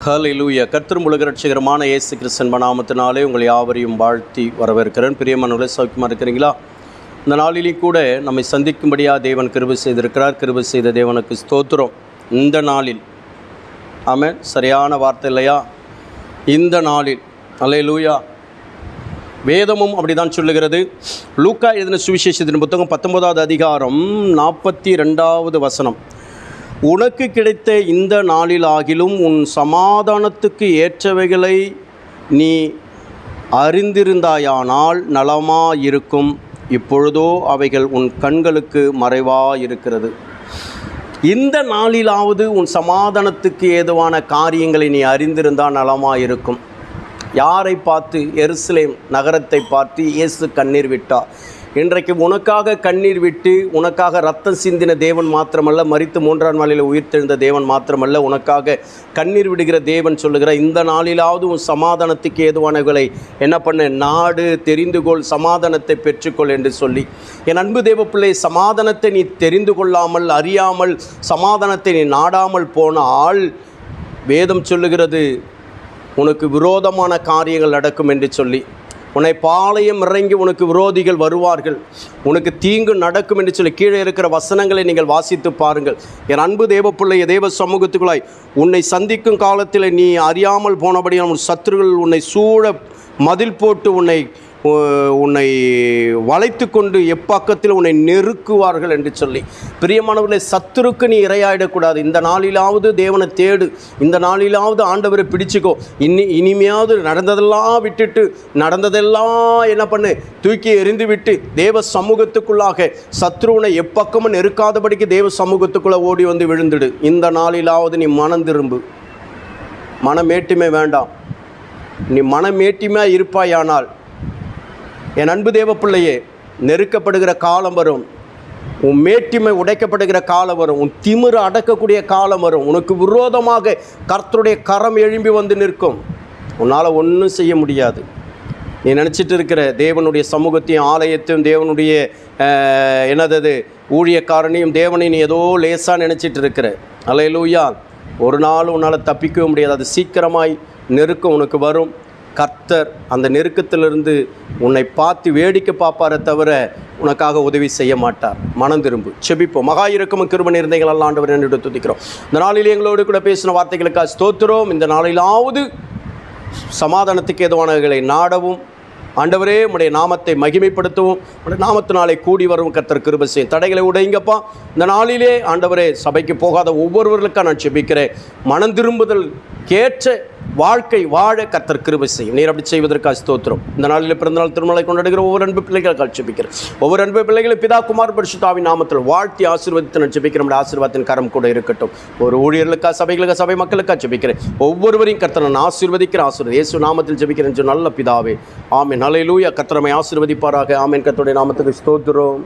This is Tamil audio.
ஹல்லேலூயா. கர்த்தரும் உலக இரட்சகருமான இயேசு கிறிஸ்தன் நாமத்தினாலே உங்கள் யாவரையும் வாழ்த்தி வரவேற்கிறேன். பிரியமானவர்களே, சௌக்கியமாக இருக்கிறீங்களா? இந்த நாளிலேயும் கூட நம்மை சந்திக்கும்படியாக தேவன் கிருபை செய்திருக்கிறார். கிருபை செய்த தேவனுக்கு ஸ்தோத்திரம். இந்த நாளில் ஆமென். சரியான வார்த்தை இல்லையா? இந்த நாளில் ஹல்லேலூயா. வேதமும் அப்படி தான் சொல்லுகிறது. லூக்கா எழுதின சுவிசேஷத்தின் புத்தகம் 19வது அதிகாரம் 42வது வசனம். உனக்கு கிடைத்த இந்த நாளிலாகிலும் உன் சமாதானத்துக்கு ஏற்றவைகளை நீ அறிந்திருந்தாயானால் நலமாயிருக்கும். இப்பொழுதோ அவைகள் உன் கண்களுக்கு மறைவாயிருக்கிறது. இந்த நாளிலாவது உன் சமாதானத்துக்கு ஏதுவான காரியங்களை நீ அறிந்திருந்தால் நலமாயிருக்கும். யாரை பார்த்து? எருசலேம் நகரத்தை பார்த்து இயேசு கண்ணீர் விட்டார். இன்றைக்கு உனக்காக கண்ணீர் விட்டு உனக்காக ரத்தம் சிந்தின தேவன் மாத்திரமல்ல, மரித்து 3ஆம் நாளில் உயிர்த்தெழுந்த தேவன் மாத்திரமல்ல, உனக்காக கண்ணீர் விடுகிற தேவன் சொல்லுகிற இந்த நாளிலாவது உன் சமாதானத்துக்கு ஏதுவானவர்களை என்ன பண்ண? நாடு, தெரிந்துகொள், சமாதானத்தை பெற்றுக்கொள் என்று சொல்லி, என் அன்பு தேவ பிள்ளை, சமாதானத்தை நீ தெரிந்து கொள்ளாமல், அறியாமல், சமாதானத்தை நீ நாடாமல் போனால் வேதம் சொல்லுகிறது உனக்கு விரோதமான காரியங்கள் நடக்கும் என்று சொல்லி, உன்னை பாளையம் இறங்கி உனக்கு விரோதிகள் வருவார்கள், உனக்கு தீங்கு நடக்கும் என்று சொல்லி கீழே இருக்கிற வசனங்களை நீங்கள் வாசித்து பாருங்கள். என் அன்பு தேவ பிள்ளைய, தேவ சமூகத்துக்குள்ளாய் உன்னை சந்திக்கும் காலத்தில் நீ அறியாமல் போனபடியால் உன் சத்துருகள் உன்னை சூழ மதில் போட்டு உன்னை வளைத்து கொண்டு எப்பக்கத்தில் உன்னை நெருக்குவார்கள் என்று சொல்லி, பிரியமானவர்களை, சத்துருக்கு நீ இரையாயிடக்கூடாது. இந்த நாளிலாவது தேவனை தேடு. இந்த நாளிலாவது ஆண்டவரை பிடிச்சிக்கோ. இனிமையாவது நடந்ததெல்லாம் விட்டுட்டு, நடந்ததெல்லாம் என்ன பண்ணு? தூக்கி எறிந்து விட்டு தேவ சமூகத்துக்குள்ளாக சத்ருவனை எப்பக்கமும் நெருக்காதபடிக்கு தேவ சமூகத்துக்குள்ளே ஓடி வந்து விழுந்துடு. இந்த நாளிலாவது நீ மனம் திரும்பு. மனமேட்டுமே வேண்டாம். நீ மனமேட்டிமையாக இருப்பாயானால், என் அன்பு தேவ பிள்ளையே, நெருக்கப்படுகிற காலம் வரும், உன் மேட்டிமை உடைக்கப்படுகிற காலம் வரும், உன் திமிரு அடக்கக்கூடிய காலம் வரும், உனக்கு விரோதமாக கர்த்தருடைய கரம் எழும்பி வந்து நிற்கும். உன்னால் ஒன்றும் செய்ய முடியாது. நீ நினச்சிட்டு இருக்கிற தேவனுடைய சமூகத்தையும் ஆலயத்தையும் தேவனுடைய என்னது ஊழியக்காரனையும் தேவனையும் நீ ஏதோ லேசாக நினச்சிட்டு இருக்கிற. அல்லேலூயா. ஒரு நாள் உன்னால் தப்பிக்கவே முடியாது. அது சீக்கிரமாய் நெருக்கம் உனக்கு வரும். கர்த்தர் அந்த நெருக்கத்திலிருந்து உன்னை பார்த்து வேடிக்கை பார்ப்பாரே தவிர உனக்காக உதவி செய்ய மாட்டார். மனம் திரும்பு. செபிப்போம். மகா இரக்கமும் கிருபை நிறைந்தவர்கள் எல்லாம் ஆண்டவரை நன்றி துதிக்கிறோம். இந்த நாளில் எங்களோடு கூட பேசின வார்த்தைகளுக்காக ஸ்தோத்திரம். இந்த நாளிலாவது சமாதானத்துக்கு ஏதுவானவர்களை நாடவும், ஆண்டவரே உம்முடைய நாமத்தை மகிமைப்படுத்தவும், உடைய நாமத்தினாலே கூடி வரவும் கர்த்தர் கிருபை செய்யும். தடைகளை உடைங்கப்பா. இந்த நாளிலே ஆண்டவரே, சபைக்கு போகாத ஒவ்வொருவர்களுக்காக நான் செபிக்கிறேன். மனம் திரும்புதல் கேற்ற வாழ்க்கை வாழ கர்த்தர் கிருபை செய்யும். நீர் அப்படி செய்வதற்காக ஸ்தோத்திரம். இந்த நாளில் பிறந்தநாள் திருமலை கொண்டாடுகிற ஒவ்வொரு அன்பு பிள்ளைகளுக்காக செபிக்கிறேன். ஒவ்வொரு அன்பு பிள்ளைகளை பிதா குமார் பரிசுத்தாவின் நாமத்தில் வாழ்த்தி ஆசீர்வதித்து நான் செபிக்கிறேன். நம்முடைய ஆசீர்வாதத்தின் கரம் கூட இருக்கட்டும். ஒரு ஊழியர்களுக்காக, சபைகளுக்காக, சபை மக்களுக்காக செபிக்கிறேன். ஒவ்வொருவரையும் கர்த்தர் நான் ஆசீர்வதிக்கிறேன். ஆசீர்வாதம் இயேசு நாமத்தில் செபிக்கிறேன். நல்ல பிதாவே, ஆமென். ஹல்லேலூயா. கர்த்தர் நம்மை ஆசீர்வதிப்பாராக. ஆமென். கர்த்தருடைய நாமத்துக்கு ஸ்தோத்திரம்.